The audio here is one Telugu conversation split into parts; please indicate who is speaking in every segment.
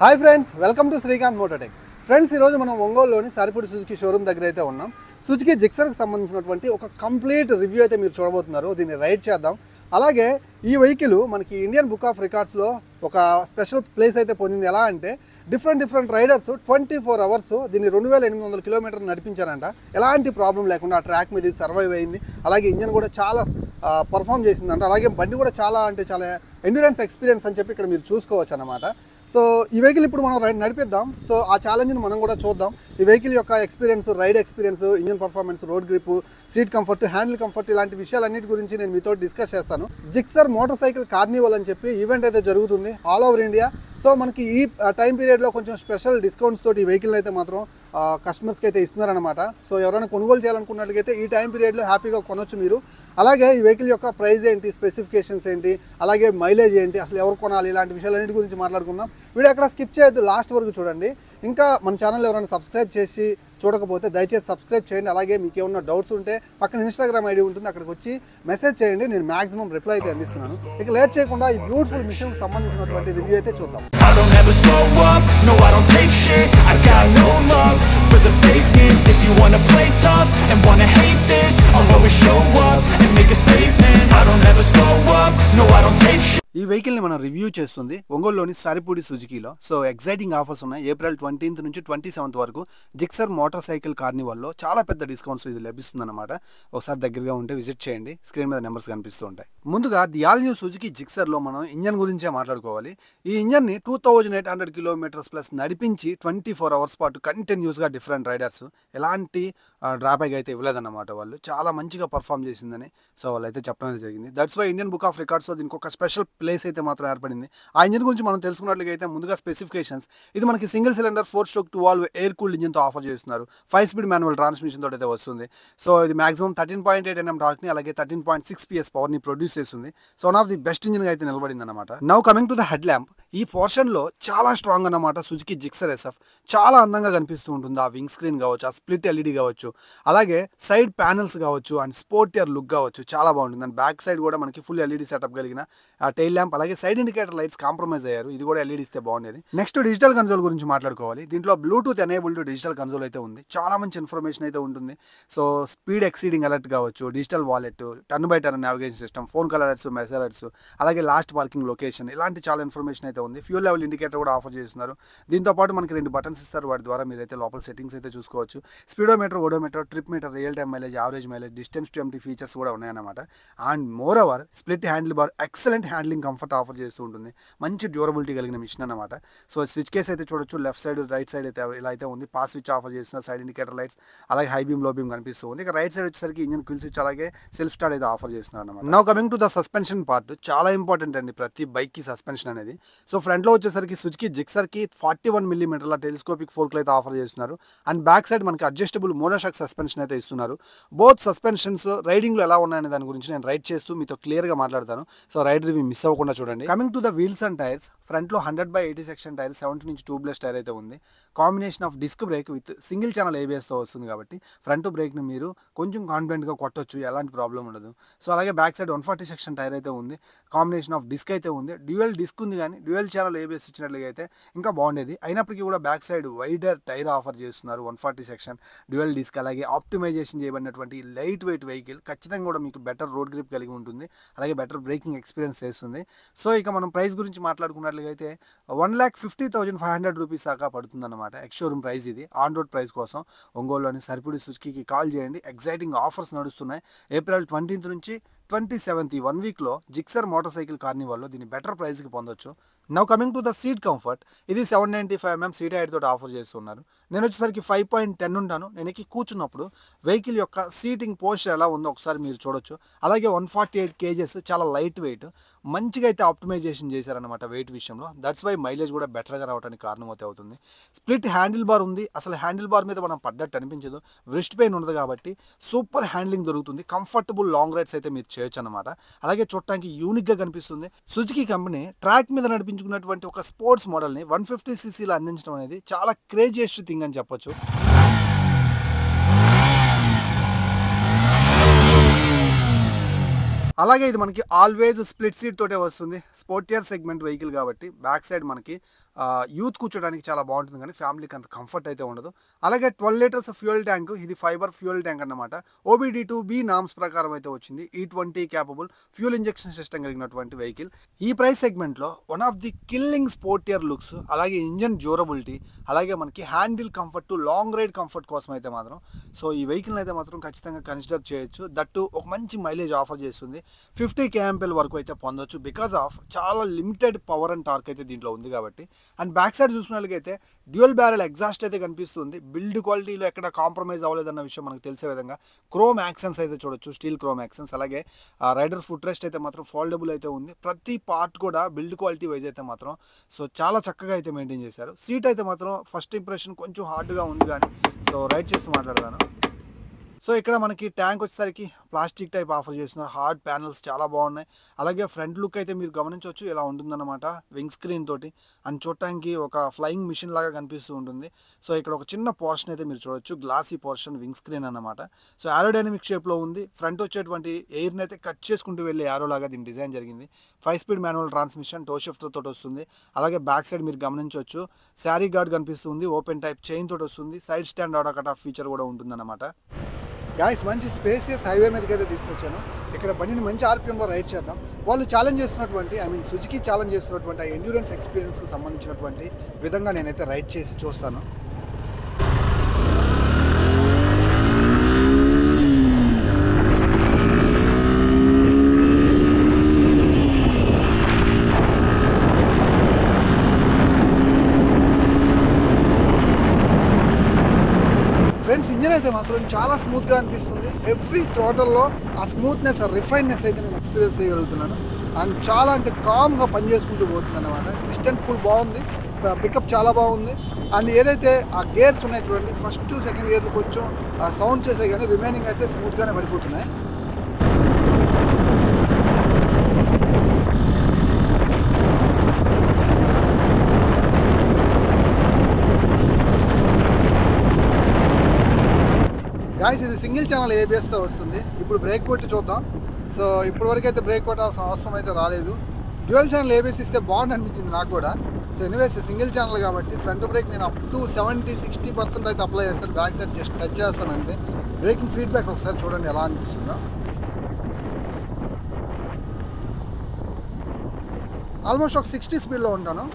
Speaker 1: Hi friends, welcome to Srikanth Mototech. Friends, ఈరోజు మనం ఒంగోలులోని సారిపూడి సుజుకి షోరూమ్ దగ్గర అయితే ఉన్నాం. సుజుకి జిక్సర్కి సంబంధించినటువంటి ఒక కంప్లీట్ రివ్యూ అయితే మీరు చూడబోతున్నారు. దీన్ని రైడ్ చేద్దాం. అలాగే ఈ వెహికల్ మనకి ఇండియన్ బుక్ ఆఫ్ రికార్డ్స్లో ఒక స్పెషల్ ప్లేస్ అయితే పొందింది. ఎలా అంటే డిఫరెంట్ రైడర్స్ 24 అవర్స్ దీన్ని 2800 కిలోమీటర్లు నడిపించారంట. ఎలాంటి ప్రాబ్లం లేకుండా ఆ ట్రాక్ మీద సర్వైవ్ అయింది. అలాగే ఇంజన్ కూడా చాలా పర్ఫామ్ చేసిందంట. అలాగే బండి కూడా చాలా ఎండ్యూరెన్స్ ఎక్స్పీరియన్స్ అని చెప్పి ఇక్కడ మీరు చూసుకోవచ్చు అన్నమాట. సో ఈ వెహికల్ ఇప్పుడు మనం నడిపిద్దాం. సో ఆ ఛాలెంజ్ని మనం కూడా చూద్దాం. ఈ వెహికల్ యొక్క experience, ride experience, engine performance, road grip, seat comfort, handle comfort, ఇలాంటి విషయాలన్నిటి గురించి నేను మీతో డిస్కస్ చేస్తాను. జిక్సర్ మోటార్ సైకిల్ కార్నివల్ అని చెప్పి ఈవెంట్ అయితే జరుగుతుంది ఆల్ ఓవర్ ఇండియా. సో మనకి ఈ టైం పీరియడ్లో కొంచెం స్పెషల్ డిస్కౌంట్స్ తోటి ఈ వెహికల్ అయితే మాత్రం కస్టమర్స్కి అయితే ఇస్తున్నారనమాట. సో ఎవరైనా కొనుగోలు చేయాలనుకున్నట్లయితే ఈ టైం పీరియడ్లో హ్యాపీగా కొనొచ్చు మీరు. అలాగే ఈ వెహికల్ యొక్క ప్రైస్ ఏంటి, స్పెసిఫికేషన్స్ ఏంటి, అలాగే మైలేజ్ ఏంటి, అసలు ఎవరు కొనాలి, ఇలాంటి విషయాలన్నిటి గురించి మాట్లాడుకుందాం. వీడియో ఎక్కడ స్కిప్ చేయొద్దు, లాస్ట్ వరకు చూడండి. ఇంకా మన ఛానల్ ఎవరైనా సబ్స్క్రైబ్ చేసి చూడకపోతే దయచేసి సబ్స్క్రైబ్ చేయండి. అలాగే మీకు ఏమన్నా డౌట్స్ ఉంటే పక్కన ఇన్స్టాగ్రామ్ ఐడి ఉంటుంది, అక్కడికి వచ్చి మెసేజ్ చేయండి. నేను మాక్సిమం రిప్లై అయితే అందిస్తున్నాను. ఇక లేట్ చేయకుండా ఈ బ్యూటిఫుల్ మిషన్కి సంబంధించినటువంటి రివ్యూ అయితే చూద్దాం.
Speaker 2: For the fakeness, if you wanna play tough and wanna hate this, I'll always show up and make a statement. I don't ever slow up, no I don't take shit.
Speaker 1: ఈ వెహికల్ని మనం రివ్యూ చేస్తుంది ఒంగోలులోని సారిపూడి సుజుకీలో. సో ఎగ్జైటింగ్ ఆఫర్స్ ఉన్నాయి. ఏప్రిల్ 20 నుంచి 27 వరకు జిక్సర్ మోటార్ సైకిల్ కార్నివల్లో చాలా పెద్ద డిస్కౌంట్స్ ఇది లభిస్తుంది అనమాట. ఒకసారి దగ్గరగా ఉంటే విజిట్ చేయండి. స్క్రీన్ మీద నెంబర్స్ కనిపిస్తూ ఉంటాయి. ముందుగా ది ఆల్ న్యూ సుజుకి జిక్సర్లో మనం ఇంజన్ గురించే మాట్లాడుకోవాలి. ఈ ఇంజన్ని 2800 కిలోమీటర్స్ ప్లస్ నడిపించి 24 అవర్స్ పాటు కంటిన్యూస్గా డిఫరెంట్ రైడర్స్ ఎలాంటి డ్రాబ్యాక్ అయితే ఇవ్వలేదన్నమాట. వాళ్ళు చాలా మంచిగా పర్ఫామ్ చేసిందని సో వాళ్ళు అయితే చెప్పడం అయితే జరిగింది. That's why Indian book of రికార్డ్స్లో దీనికి ఒక స్పెషల్ ప్లేస్ అయితే మాత్రం ఏర్పడింది. ఆ ఇంజిన్ గురించి మనం తెలుసుకున్నట్లయితే ముందుగా స్పెసిఫికేషన్స్. ఇది మనకి single cylinder 4-stroke 2-valve air cooled ఇంజిన్తో ఆఫర్ చేస్తున్నారు. 5-speed మాన్యువల్ ట్రాన్స్మిషన్ తోటి అయితే వస్తుంది. సో ఇది మాక్సిమం 13.8 Nm టార్క్ని అలాగే 13.6 PS పవర్ని ప్రొడ్యూస్ చేస్తుంది. So one of the best ఇంజిన్గా అయితే నిలబడింది అనమాట. Now coming to the head lamp. ఈ పోర్షన్లో చాలా స్ట్రాంగ్ అన్నమాట. సుజుకి జిక్సర్ SF చాలా అందంగా కనిపిస్తూ ఉంటుంది. ఆ వింగ్ స్క్రీన్ కావచ్చు, ఆ స్ప్లిట్ LED కావచ్చు, అలాగే సైడ్ ప్యానల్స్ కావచ్చు, అండ్ స్పోర్టియర్ లుక్ కావచ్చు, చాలా బాగుంటుంది. అండ్ బ్యాక్ సైడ్ కూడా మనకి ఫుల్ LED సెటప్ కలిగిన ఆ టైల్ ల్యాంప్, అలాగే సైడ్ ఇండికేటర్ లైట్స్ కాంప్రమైజ్ అయ్యారు. ఇది కూడా LED ఇస్తే బాగుండేది. నెక్స్ట్ డిజిటల్ కన్సోల్ గురించి మాట్లాడుకోవాలి. దీంట్లో బ్లూటూత్ ఎనేబుల్డ్ డిజిటల్ కన్సోల్ అయితే ఉంది. చాలా మంచి ఇన్ఫర్మేషన్ అయితే ఉంటుంది. సో స్పీడ్ ఎక్సీడింగ్ అలర్ట్ కావచ్చు, digital wallet, turn by turn navigation system, phone call alerts, message alerts, అలాగే లాస్ట్ పార్కింగ్ లొకేషన్, ఇలాంటి చాలా ఇన్ఫర్మేషన్ అయితే ఉంది. ఫ్యూల్ లెవెల్ ఇండికేటర్ కూడా ఆఫర్ చేస్తున్నారు. దీంతో పాటు మనకి 2 బటన్స్ ఇస్తారు. వాటి ద్వారా మీరైతే లోపల సెట్టింగ్స్ అయితే చూసుకోవచ్చు. Speedometer, odometer, trip meter, real time mileage, average mileage, distance to empty features కూడా ఉన్నాయన్నమాట. And more over split handle bar, excellent handling comfort offer చేస్తూ ఉంటుంది. మంచి డ్యూరబిలిటీ కలిగిన మిషన్ అనమాట. సో స్విచ్ కేస్ అయితే చూడొచ్చు. లెఫ్ట్ సైడ్, రైట్ సైడ్ అయితే ఇలా అయితే ఉంది. పాస్ స్విచ్ ఆఫర్ చేస్తున్నారు. సైడ్ ఇండికేటర్ లైట్స్, అలాగే హై బీమ్, లో బీమ్ కనిపిస్తూ ఉంది. ఇక రైట్ సైడ్ వచ్చేసరికి ఇంజిన్ క్విల్ స్విచ్, అలాగే సెల్ఫ్ స్టార్ట్ అయితే ఆఫర్ చేస్తున్నారు అనమాట. Now coming to the suspension part. చాలా ఇంపార్టెంట్ అండి ప్రతి బైక్కి సస్పెన్షన్ అనేది. సో ఫ్రంట్లో వచ్చేసరికి సుజుకి జిక్సర్కి 41 mm టెలిస్కోపిక్ ఫోర్క్లు అయితే ఆఫర్ చేస్తున్నారు. అండ్ బ్యాక్ సైడ్ మనకి అడ్జస్టబుల్ మోనోషాక్ సస్పెన్షన్ అయితే ఇస్తున్నారు. బోత్ సస్పెన్షన్స్ రైడింగ్లో ఎలా ఉన్నాయనే దాని గురించి నేను రైడ్ చేస్తూ మీతో క్లియర్గా మాట్లాడతాను. సో రైడ్ రివ్యూ మిస్ అవ్వకుండా చూడండి. Coming to the wheels and tyres. ఫ్రంట్లో 100/80 section tyre, 70-inch tubeless tyre అయితే ఉంది. Combination of disc brake with single channel ABSతో వస్తుంది కాబట్టి ఫ్రంట్ బ్రేక్ని మీరు కొంచెం కాన్ఫిడెంట్గా కొట్టొచ్చు, ఎలాంటి ప్రాబ్లం ఉండదు. సో అలాగే బ్యాక్ సైడ్ 140 సెక్షన్ టైర్ అయితే ఉంది. కాంబినేషన్ ఆఫ్ డిస్క్ అయితే ఉంది. డ్యూయల్ డిస్క్ ఉంది, కానీ డ్యూయల్ ఛానల్ ABS ఇచ్చినట్లుగా అయితే ఇంకా బాగుండేది. అయినప్పటికీ కూడా back side wider tyre offer చేస్తున్నారు. 140 సెక్షన్ డ్యూయల్ డిస్క్, అలాగే ఆప్టిమైజేషన్ చేయబడినటువంటి లైట్ వెయిట్ వెహికల్ ఖచ్చితంగా కూడా మీకు బెటర్ రోడ్ గ్రిప్ కలిగి ఉంటుంది. అలాగే బెటర్ బ్రేకింగ్ ఎక్స్పీరియన్స్ చేస్తుంది. సో ఇక మనం ప్రైస్ గురించి మాట్లాడుకున్నట్లయితే 1,50,500 రూపీస్ దాకా పడుతుంది అనమాట. ఎక్స్-షోరూమ్ ప్రైస్ ఇది. ఆన్ రోడ్ ప్రైస్ కోసం ఒంగోలులోని సారిపూడి సుజుకీకి కాల్ చేయండి. ఎగ్జైటింగ్ ఆఫర్స్ నడుస్తున్నాయి. ఏప్రిల్ 20 నుంచి 27 ఈ 1 వీక్లో జిక్సర్ మోటార్ సైకిల్ కార్నివల్లో దీన్ని బెటర్ ప్రైస్కి పొందొచ్చు. Now coming to the seat comfort. ఇది 795 mm సీట్ హైట్ తోటి ఆఫర్ చేస్తున్నారు. నేను వచ్చేసరికి 5.10 ఉంటాను. నేను ఎక్కి కూర్చున్నప్పుడు వెహికల్ యొక్క సీటింగ్ పోస్చర్ ఎలా ఉందో ఒకసారి మీరు చూడొచ్చు. అలాగే 148 kgs, చాలా లైట్ వెయిట్, మంచిగా అయితే ఆప్టిమైజేషన్ చేశారనమాట వెయిట్ విషయంలో. దట్స్ వై మైలేజ్ కూడా బెటర్గా రావడానికి కారణం అయితే అవుతుంది. స్ప్లిట్ హ్యాండిల్ బార్ ఉంది. అసలు హ్యాండిల్ బార్ మీద మనం పడ్డట్టు అనిపించదు. వ్రిస్ట్ పెయిన్ ఉండదు కాబట్టి సూపర్ హ్యాండ్లింగ్ దొరుకుతుంది. కంఫర్టబుల్ లాంగ్ రైడ్స్ అయితే మీరు చేయొచ్చు అనమాట. అలాగే చూడటానికి యూనిక్గా కనిపిస్తుంది. సుజుకి కంపెనీ ట్రాక్ మీద నడిపించుకున్నటువంటి ఒక స్పోర్ట్స్ మోడల్ని 150cc అందించడం అనేది చాలా క్రేజియస్ట్ థింగ్ అని చెప్పొచ్చు. అలాగే ఇది మనకి ఆల్వేస్ స్ప్లిట్ సీట్ తోటే వస్తుంది. స్పోర్టియర్ సెగ్మెంట్ వెహికల్ కాబట్టి బ్యాక్ సైడ్ మనకి యూత్ కూర్చోడానికి చాలా బాగుంటుంది కానీ ఫ్యామిలీకి అంత కంఫర్ట్ అయితే ఉండదు. అలాగే 12 లీటర్స్ ఫ్యూయల్ ట్యాంక్, ఇది ఫైబర్ ఫ్యూయల్ ట్యాంక్ అన్నమాట. OBD2B నామ్స్ ప్రకారం అయితే వచ్చింది. E20 capable fuel injection system కలిగినటువంటి వెహికల్. ఈ ప్రైస్ సెగ్మెంట్లో one of the killing sportier looks, అలాగే ఇంజన్ డ్యూరబిలిటీ, అలాగే మనకి handle comfort, long ride comfort కోసం అయితే మాత్రం సో ఈ వెహికల్ అయితే మాత్రం ఖచ్చితంగా కన్సిడర్ చేయొచ్చు. దట్టు ఒక మంచి మైలేజ్ ఆఫర్ చేస్తుంది. 50 kmpl వరకు అయితే పొందొచ్చు బికాస్ ఆఫ్ చాలా లిమిటెడ్ పవర్ అండ్ టార్క్ అయితే దీంట్లో ఉంది కాబట్టి. అండ్ బ్యాక్ సైడ్ చూసినట్లయితే డ్యూయల్ బ్యారెల్ ఎగ్జాస్ట్ అయితే కనిపిస్తుంది. బిల్డ్ క్వాలిటీలో ఎక్కడ కాంప్రమైజ్ అవ్వలేదన్న విషయం మనకు తెలిసే విధంగా క్రోమ్ యాక్సెన్స్ అయితే చూడొచ్చు, స్టీల్ క్రోమ్ యాక్సెన్స్. అలాగే రైడర్ ఫుట్ రెస్ట్ అయితే మాత్రం ఫోల్డబుల్ అయితే ఉంది. ప్రతి పార్ట్ కూడా బిల్డ్ క్వాలిటీ వైజ్ అయితే మాత్రం సో చాలా చక్కగా అయితే మెయింటైన్ చేశారు. సీట్ అయితే మాత్రం ఫస్ట్ ఇంప్రెషన్ కొంచెం హార్డ్గా ఉంది కానీ సో రైడ్ చేస్తూ మాట్లాడతాను. సో ఇక్కడ మనకి ట్యాంక్ వచ్చేసరికి ప్లాస్టిక్ టైప్ ఆఫర్ చేస్తున్నారు. హార్డ్ ప్యానల్స్ చాలా బాగున్నాయి. అలాగే ఫ్రంట్ లుక్ అయితే మీరు గమనించవచ్చు ఎలా ఉంటుందన్నమాట, వింగ్ స్క్రీన్ తోటి. అండ్ చూడటానికి ఒక ఫ్లయింగ్ మిషన్ లాగా కనిపిస్తూ ఉంటుంది. సో ఇక్కడ ఒక చిన్న పోర్షన్ అయితే మీరు చూడొచ్చు, గ్లాసీ పోర్షన్, వింగ్ స్క్రీన్ అన్నమాట. సో ఏరోడైనమిక్ షేప్లో ఉంది. ఫ్రంట్ వచ్చేటువంటి ఎయిర్ని అయితే కట్ చేసుకుంటూ వెళ్ళే ఏరో లాగా దీని డిజైన్ జరిగింది. 5 speed manual transmission, toe shifter తోటి వస్తుంది. అలాగే బ్యాక్ సైడ్ మీరు గమనించవచ్చు శారీ గార్డ్ కనిపిస్తుంది, ఓపెన్ టైప్ చైన్ తోటి వస్తుంది. Side stand auto cut off feature కూడా ఉంటుందన్నమాట. గాయస్ మంచి స్పేసియస్ హైవే మీదకి అయితే తీసుకొచ్చాను. ఇక్కడ బండిని మంచి ఆర్పిఎంలో రైడ్ చేద్దాం. వాళ్ళు ఛాలెంజ్ చేస్తున్నటువంటి సుజుకి ఛాలెంజ్ చేస్తున్నటువంటి ఆ ఎండ్యూరెన్స్ ఎక్స్పీరియన్స్కి సంబంధించినటువంటి విధంగా నేనైతే రైడ్ చేసి చూస్తాను. ఫ్రెండ్స్ ఇంజన్ అయితే మాత్రం చాలా స్మూత్గా అనిపిస్తుంది. ఎవ్రీ థ్రోటల్లో ఆ స్మూత్నెస్, ఆ రిఫైన్నెస్ అయితే నేను ఎక్స్పీరియన్స్ చేయగలుగుతున్నాను. అండ్ చాలా అంటే కామ్గా పనిచేసుకుంటూ పోతుంది అన్నమాట. డిస్టెంట్ పుల్ బాగుంది, పికప్ చాలా బాగుంది. అండ్ ఏదైతే ఆ గేర్స్ ఉన్నాయి చూడండి, ఫస్ట్ సెకండ్ గేర్లు కొంచెం సౌండ్ చేసాయి కానీ రిమైనింగ్ అయితే స్మూత్గానే పడిపోతున్నాయి. గాయస్ ఇది సింగిల్ ఛానల్ ABSతో వస్తుంది. ఇప్పుడు బ్రేక్ కొట్టి చూద్దాం. సో ఇప్పటివరకు అయితే బ్రేక్ కొట్టాల్సిన అవసరం అయితే రాలేదు. డ్యూయల్ ఛానల్ ABS ఇస్తే బాగుంది అనిపించింది నాకు కూడా. సో ఎనీవేస్ సింగిల్ ఛానల్ కాబట్టి ఫ్రంట్ బ్రేక్ నేను అప్ టు 70-60% అయితే అప్లై చేస్తాను. బ్యాక్ సైడ్ జస్ట్ టచ్ చేస్తాను అంతే. బ్రేకింగ్ ఫీడ్బ్యాక్ ఒకసారి చూడండి ఎలా అనిపిస్తుందో. ఆల్మోస్ట్ ఒక 60 స్పీడ్లో ఉంటాను.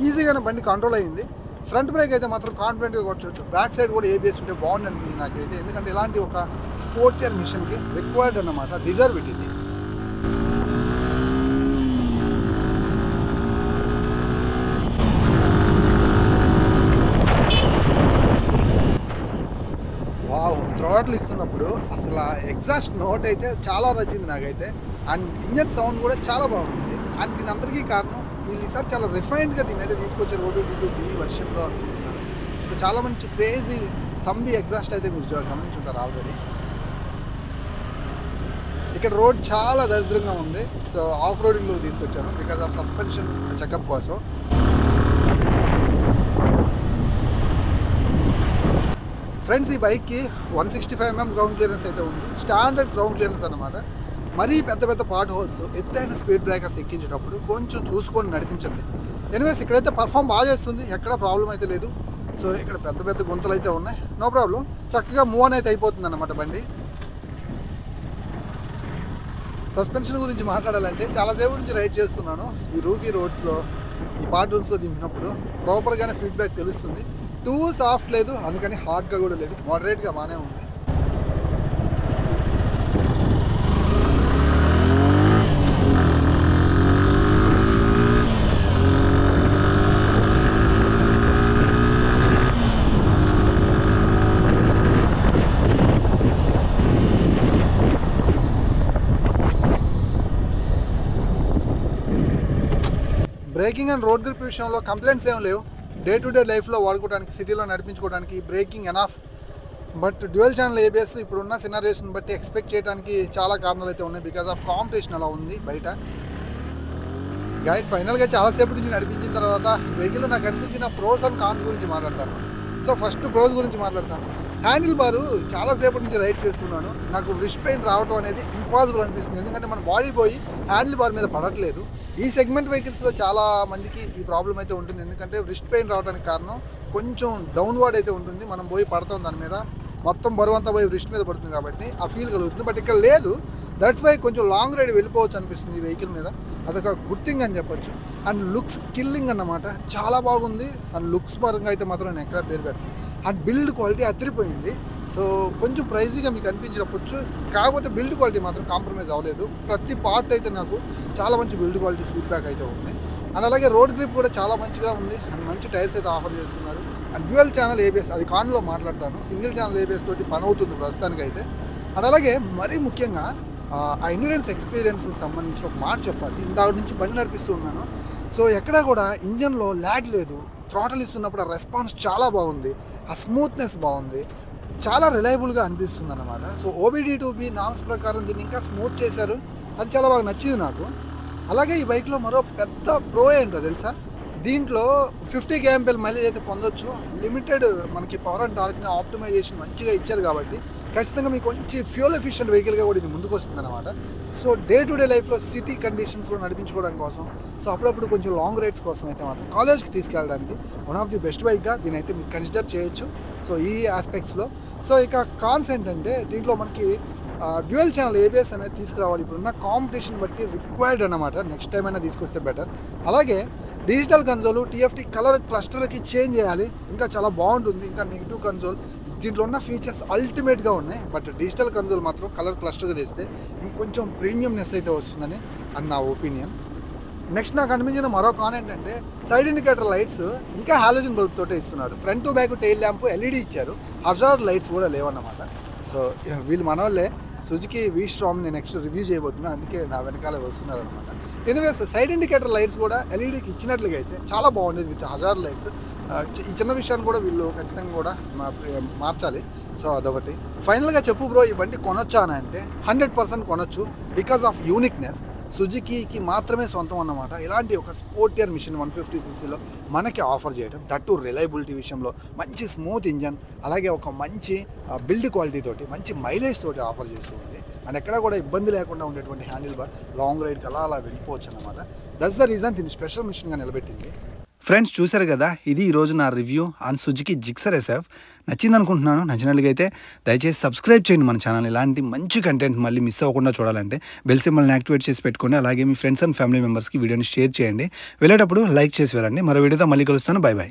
Speaker 1: ఈజీగానే బండి కంట్రోల్ అయ్యింది. ఫ్రంట్ బ్రేక్ అయితే మాత్రం కాన్ఫిడెంట్గా కొట్టవచ్చు. బ్యాక్ సైడ్ కూడా ABS ఉంటే బాగుంది అనిపించింది నాకైతే. ఎందుకంటే ఇలాంటి ఒక స్పోర్టియర్ మిషన్కి రిక్వైర్డ్ అన్నమాట, డిజర్వ్ ఇట్ ఇది. వావ్, థ్రాటిల్ ఇస్తున్నప్పుడు అసలు ఎగ్జాస్ట్ నోట్ అయితే చాలా నచ్చింది నాకైతే. అండ్ ఇంజన్ సౌండ్ కూడా చాలా బాగుంది. అండ్ దీని అందరికీ కారణం వీళ్ళు ఈసారి చాలా రిఫైన్డ్గా దీన్ని అయితే తీసుకొచ్చారు OBD2B వర్షన్లో అనుకుంటున్నాను. సో చాలా మంచి క్రేజీ తంబి ఎగ్జాస్ట్ అయితే మీరు గమనించుంటారు ఆల్రెడీ. ఇక్కడ రోడ్ చాలా దరిద్రంగా ఉంది. సో ఆఫ్ రోడింగ్లో తీసుకొచ్చాను బికాజ్ ఆఫ్ సస్పెన్షన్ చెకప్ కోసం. ఫ్రెండ్స్ ఈ బైక్కి 165 mm గ్రౌండ్ క్లియరెన్స్ అయితే ఉంది. స్టాండర్డ్ గ్రౌండ్ క్లియరెన్స్ అన్నమాట. మరీ పెద్ద పెద్ద పార్ట్ హోల్స్, ఎత్తైన స్పీడ్ బ్రేకర్స్ ఎక్కించేటప్పుడు కొంచెం చూసుకొని నడిపించండి. ఎనీవేస్ ఇక్కడైతే పర్ఫామ్ బాగా చేస్తుంది, ఎక్కడ ప్రాబ్లం అయితే లేదు. సో ఇక్కడ పెద్ద పెద్ద గుంతలు అయితే ఉన్నాయి, నో ప్రాబ్లం. చక్కగా మూవ్ ఆన్ అయితే అయిపోతుంది అన్నమాట బండి. సస్పెన్షన్ గురించి మాట్లాడాలంటే చాలాసేపు నుంచి రైడ్ చేస్తున్నాను. ఈ రూకీ రోడ్స్లో, ఈ పార్ట్ రోడ్స్లో దింపినప్పుడు ప్రాపర్గానే ఫీడ్బ్యాక్ తెలుస్తుంది. టూ సాఫ్ట్ లేదు, అందుకని హార్డ్గా కూడా లేదు, మోడరేట్గా బాగానే ఉంది. బ్రేకింగ్ అండ్ రోడ్ గ్రిప్ విషయంలో కంప్లైంట్స్ ఏం లేవు. డే టు డే లైఫ్లో వాడుకోవడానికి, సిటీలో నడిపించుకోవడానికి braking enough. But dual channel ABS ఇప్పుడున్న సినారియేషన్ బట్టి ఎక్స్పెక్ట్ చేయడానికి చాలా కారణాలు అయితే ఉన్నాయి. బికాస్ ఆఫ్ కాంపిటీషన్ అలా ఉంది బయట. గైస్ ఫైనల్గా చాలాసేపు నుంచి నడిపించిన తర్వాత ఈ వెహికల్ నాకు అనిపించిన ప్రోస్ అండ్ కాన్స్ గురించి మాట్లాడతాను. సో ఫస్ట్ ప్రోస్ గురించి మాట్లాడతాను. హ్యాండిల్ బారు చాలాసేపటి నుంచి రైడ్ చేస్తున్నాను. నాకు రిస్ట్ పెయిన్ రావడం అనేది ఇంపాసిబుల్ అనిపిస్తుంది. ఎందుకంటే మన బాడీ పోయి హ్యాండిల్ బార్ మీద పడట్లేదు. ఈ సెగ్మెంట్ వెహికల్స్లో చాలా మందికి ఈ ప్రాబ్లం అయితే ఉంటుంది. ఎందుకంటే రిస్ట్ పెయిన్ రావడానికి కారణం కొంచెం డౌన్వర్డ్ అయితే ఉంటుంది. మనం పోయి పడతాం దాని మీద, మొత్తం బరువు అంతా పోయి రిస్ట్ మీద పడుతుంది కాబట్టి ఆ ఫీల్ కలుగుతుంది. బట్ ఇక్కడ లేదు. దట్స్ వై కొంచెం లాంగ్ రైడ్ వెళ్ళిపోవచ్చు అనిపిస్తుంది ఈ వెహికల్ మీద. అదొక గుడ్ థింగ్ అని చెప్పొచ్చు. అండ్ లుక్స్ కిల్లింగ్ అన్నమాట, చాలా బాగుంది. అండ్ లుక్స్ పరంగా అయితే మాత్రం నేను ఎక్కడ పేరు పెట్టను. అండ్ బిల్డ్ క్వాలిటీ అదిరిపోయింది. సో కొంచెం ప్రైజీగా మీకు అనిపించవచ్చు, కాకపోతే బిల్డ్ క్వాలిటీ మాత్రం కాంప్రమైజ్ అవ్వలేదు. ప్రతి పార్ట్ అయితే నాకు చాలా మంచి బిల్డ్ క్వాలిటీ ఫీడ్బ్యాక్ అయితే ఉంది. అండ్ అలాగే రోడ్ గ్రిప్ కూడా చాలా మంచిగా ఉంది. అండ్ మంచి టైర్స్ అయితే ఆఫర్ చేస్తున్నారు. అండ్ డ్యూయల్ ఛానల్ ఏబిఎస్, అది కాన్లో మాట్లాడతాను. సింగిల్ ఛానల్ ఏబిఎస్ తోటి పని అవుతుంది ప్రస్తుతానికి అయితే. అండ్ అలాగే మరీ ముఖ్యంగా ఆ ఎండ్యూరెన్స్ ఎక్స్పీరియన్స్కి సంబంధించిన ఒక మాట చెప్పాలి. ఇందాక నుంచి బండి నడిపిస్తూ ఉన్నాను. సో ఎక్కడా కూడా ఇంజన్లో ల్యాగ్ లేదు. థ్రాటల్ ఇస్తున్నప్పుడు ఆ రెస్పాన్స్ చాలా బాగుంది. ఆ స్మూత్నెస్ బాగుంది. చాలా రిలయబుల్గా అనిపిస్తుంది అన్నమాట. సో OBD2B నామ్స్ ప్రకారం దీన్ని ఇంకా స్మూత్ చేశారు. అది చాలా బాగా నచ్చింది నాకు. అలాగే ఈ బైక్లో మరో పెద్ద ప్రో ఏంటో తెలుసా, దీంట్లో 50 kmpl మైలేజ్ అయితే పొందొచ్చు. లిమిటెడ్ మనకి పవర్ అండ్ టార్క్ని ఆప్టిమైజేషన్ మంచిగా ఇచ్చారు కాబట్టి ఖచ్చితంగా మీకు మంచి ఫ్యూల్ ఎఫిషియెంట్ వెహికల్గా కూడా ఇది ముందుకు వస్తుంది అనమాట. సో డే టు డే లైఫ్లో సిటీ కండిషన్స్లో నడిపించుకోవడం కోసం, సో అప్పుడప్పుడు కొంచెం లాంగ్ రైడ్స్ కోసం అయితే మాత్రం కాలేజ్కి తీసుకెళ్ళడానికి వన్ ఆఫ్ ది బెస్ట్ బైక్గా దీని అయితే మీరు కన్సిడర్ చేయొచ్చు. సో ఈ ఆస్పెక్ట్స్లో. సో ఇక కాన్స్ ఏంటంటే దీంట్లో మనకి డ్యూయల్ ఛానల్ ఏబిఎస్ అనేది తీసుకురావాలి. ఇప్పుడున్న కాంపిటీషన్ బట్టి రిక్వైర్డ్ అన్నమాట. నెక్స్ట్ టైం అయినా తీసుకొస్తే బెటర్. అలాగే డిజిటల్ కన్సోల్ TFT కలర్ క్లస్టర్కి చేంజ్ చేయాలి, ఇంకా చాలా బాగుంటుంది. ఇంకా నెగిటివ్ కన్సోల్ దీంట్లో ఉన్న ఫీచర్స్ అల్టిమేట్గా ఉన్నాయి. బట్ డిజిటల్ కన్సోల్ మాత్రం కలర్ క్లస్టర్గా తెస్తే ఇంకొంచెం ప్రీమియంనెస్ అయితే వస్తుందని నా ఒపీనియన్. నెక్స్ట్ నాకు అనిపించిన మరో కాన్ ఏంటంటే సైడ్ ఇండికేటర్ లైట్స్ ఇంకా హాలోజన్ బల్బ్ తోటే ఇస్తున్నారు. Front to back tail lamp LED ఇచ్చారు. హజార్డ్ లైట్స్ కూడా లేవన్నమాట. సో వీళ్ళు మన వాళ్ళే సుజుకి V-Strom నెక్స్ట్ రివ్యూ చేయబోతున్నా, అందుకే నా వెనకాల వస్తున్నారు అనమాట. ఎనీవేస్ సైడ్ ఇండికేటర్ లైట్స్ కూడా LEDకి ఇచ్చినట్లుగా అయితే చాలా బాగుండేది విత్ హజార్డ్ లైట్స్. ఈ చిన్న విషయాన్ని కూడా వీళ్ళు ఖచ్చితంగా కూడా మార్చాలి. సో అదొకటి. ఫైనల్గా చెప్పు బ్రో, ఈ బండి కొనొచ్చా అని అంటే 100% కొనొచ్చు. బికాస్ ఆఫ్ యూనిక్నెస్ సుజుకీకి మాత్రమే సొంతం అన్నమాట. ఇలాంటి ఒక స్పోర్టియర్ మిషన్ 150cc మనకి ఆఫర్ చేయడం, దట్టు రిలయబిలిటీ విషయంలో మంచి స్మూత్ ఇంజన్, అలాగే ఒక మంచి బిల్డ్ క్వాలిటీ తోటి మంచి మైలేజ్ తోటి ఆఫర్ చేస్తుంది. అండ్ ఎక్కడ కూడా ఇబ్బంది లేకుండా ఉండేటువంటి హ్యాండిల్ బార్ లాంగ్ రైడ్కి అలా వెళ్ళిపోవచ్చు అనమాట. దట్స్ ద రీజన్ దీన్ని స్పెషల్ మిషన్గా నిలబెట్టింది. ఫ్రెండ్స్ చూశారు కదా, ఇది ఈరోజు నా review on Suzuki Gixxer SF. నచ్చింది అనుకుంటున్నాను. నచ్చినట్లయితే దయచేసి సబ్స్క్రైబ్ చేయండి మన ఛానల్. ఇలాంటి మంచి కంటెంట్ మళ్ళీ మిస్ అవ్వకుండా చూడాలంటే బెల్ సింబల్ని యాక్టివేట్ చేసి పెట్టుకోండి. అలాగే మీ ఫ్రెండ్స్ అండ్ ఫ్యామిలీ మెంబర్స్కి వీడియోని షేర్ చేయండి. వెళ్ళేటప్పుడు లైక్ చేసి వెళ్ళండి. మరో వీడియోతో మళ్ళీ కలుస్తాను. By by.